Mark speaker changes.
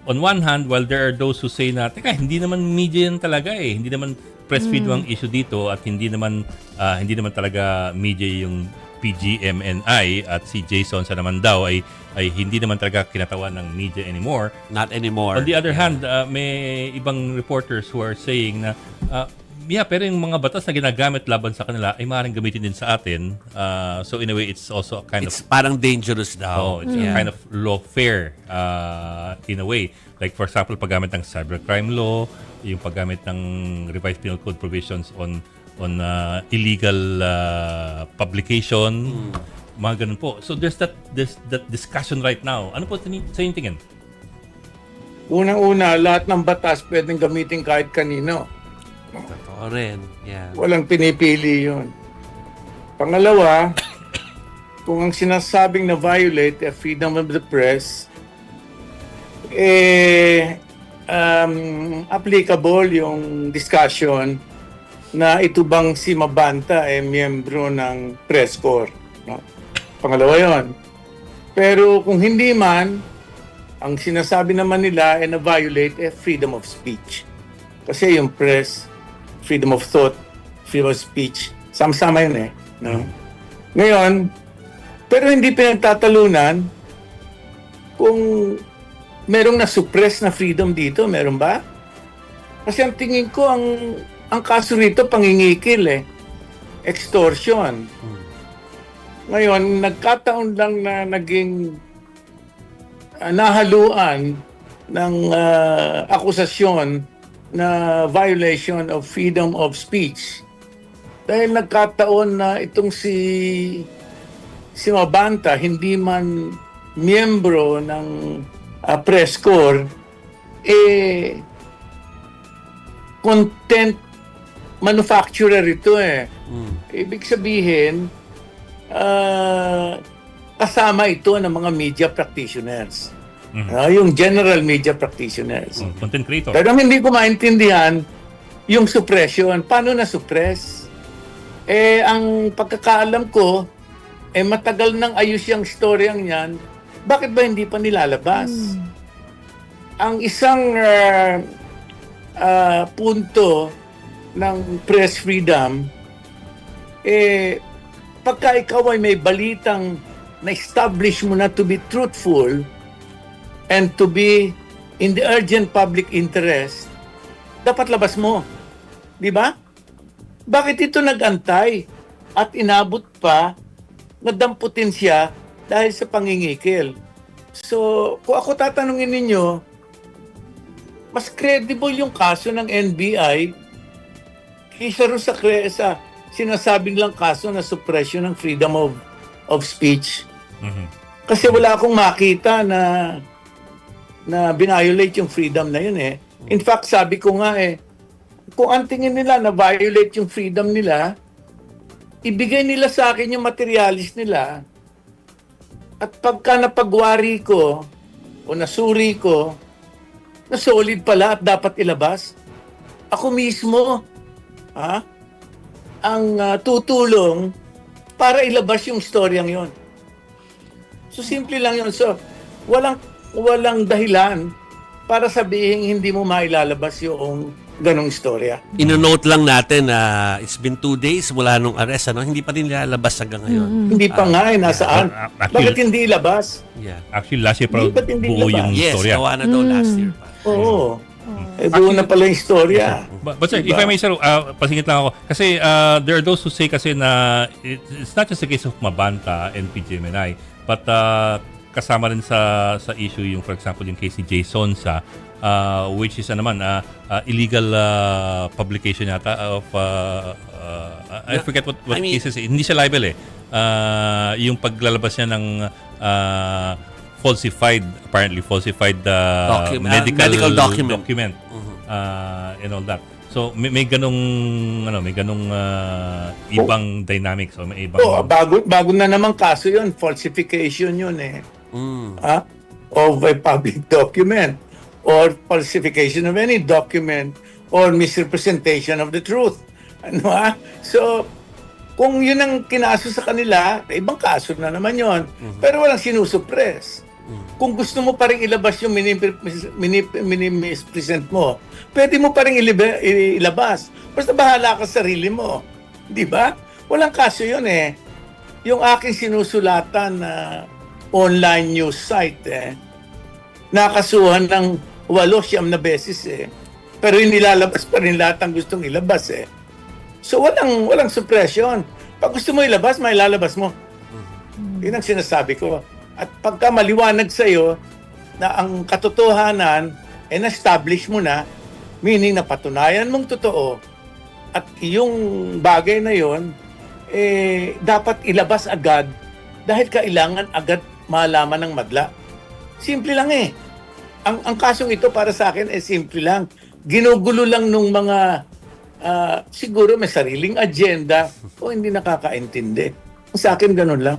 Speaker 1: on one hand, while there are those who say na, teka, hindi naman media yan talaga eh. Hindi naman press freedom ang issue dito at hindi naman talaga media yung PGMNI at si Jason sa naman daw ay hindi naman talaga kinatawan ng media anymore.
Speaker 2: Not anymore.
Speaker 1: On the other hand, may ibang reporters who are saying na pero yung mga batas na ginagamit laban sa kanila ay maaaring gamitin din sa atin. So in a way, it's also a kind
Speaker 2: It's parang dangerous daw.
Speaker 1: it's a kind of lawfare in a way. Like for example, paggamit ng cybercrime law, yung paggamit ng revised penal code provisions on illegal publication, mga ganun po. So there's that discussion right now. Ano po sa inyong tingin?
Speaker 3: Unang-una, lahat ng batas pwedeng gamitin kahit kanino.
Speaker 2: Totoo rin. Yeah.
Speaker 3: Walang pinipili yun. Pangalawa, kung ang sinasabing na violate the freedom of the press, applicable yung discussion na ito bang si Mabanta ay miyembro ng press corps. No? Pangalawa yon. Pero kung hindi man, ang sinasabi naman nila ay na-violate freedom of speech. Kasi yung press, freedom of thought, freedom of speech, sama-sama yun eh. No? Ngayon, pero hindi pinagtatalunan kung merong na-suppress na freedom dito, meron ba? Kasi ang tingin ko, ang kaso rito, pangingikil eh. Extortion. Ngayon, nagkataon lang na naging nahaluan ng akusasyon na violation of freedom of speech. Dahil nagkataon na itong si Mabanta, hindi man miyembro ng press corps, content manufacturer ito eh. Ibig sabihin, kasama ito ng mga media practitioners. Yung general media practitioners.
Speaker 1: Content creator.
Speaker 3: Pero hindi ko maintindihan yung suppression. Paano na-suppress? Ang pagkakaalam ko, matagal nang ayos yung storyang yan. Bakit ba hindi pa nilalabas? Ang isang punto ng press freedom, pagka ikaw ay may balitang na-establish mo na to be truthful and to be in the urgent public interest, dapat labas mo. Di ba? Bakit ito nag-antay at inabot pa, nadamputin siya dahil sa pangingikil? So, kung ako tatanungin ninyo, mas credible yung kaso ng NBI kaysa rin sa sinasabi nilang kaso na suppression ng freedom of speech. Kasi wala akong makita na violate yung freedom na yun eh. In fact, sabi ko nga kung ang tingin nila na violate yung freedom nila, ibigay nila sa akin yung materialis nila. At pagka napagwari ko o nasuri ko, na solid pala at dapat ilabas, ako mismo ang tutulong para ilabas yung storyang yon. So simple lang yun. So walang dahilan para sabihin hindi mo mailalabas yung ganong istorya.
Speaker 2: Ino-note lang natin na it's been 2 days mula nung arrest, hindi pa rin nilalabas hanggang ngayon.
Speaker 3: Hindi pa nga nasaan. Bakit hindi ilabas?
Speaker 2: Yeah.
Speaker 1: Actually, last year
Speaker 3: Hindi ba't hindi
Speaker 1: buo yung
Speaker 2: Yes,
Speaker 1: storya.
Speaker 2: gawa na daw last year pa.
Speaker 3: Oo. Buo na pala yung istorya.
Speaker 1: But sir, if I may sir, pasingit lang ako. Kasi there are those who say kasi na it's not just a case of Mabanta and PGMNI, but kasama rin sa issue yung, for example, yung case ni Jason sa which is illegal publication yata of I forget what cases. Hindi siya libel eh. Yung paglalabas niya ng apparently falsified medical document and all that. So may ganong ibang dynamics o may ibang
Speaker 3: bago na naman kaso 'yon, falsification 'yon eh. Of a public document or falsification of any document or misrepresentation of the truth. So kung yun ang kinaso sa kanila, ibang kaso na naman 'yon. Pero walang sinusuppress. Kung gusto mo pa rin ilabas yung mini-present mo, pwede mo pa rin ilabas. Basta bahala ka sa sarili mo. Di ba? Walang kaso yun eh. Yung aking sinusulatan na online news site nakasuhan ng 8-9 na beses Pero inilalabas pa rin lahat ang gustong ilabas So walang suppression. Pag gusto mo ilabas, may lalabas mo. Yun ang sinasabi ko. At pagka maliwanag sa'yo na ang katotohanan na-establish mo na, meaning na patunayan mong totoo, at yung bagay na yon dapat ilabas agad dahil kailangan agad malaman ng madla. Simple lang Ang kasong ito para sa akin simple lang. Ginugulo lang nung mga siguro may sariling agenda o hindi nakakaintindi. Sa akin ganun lang.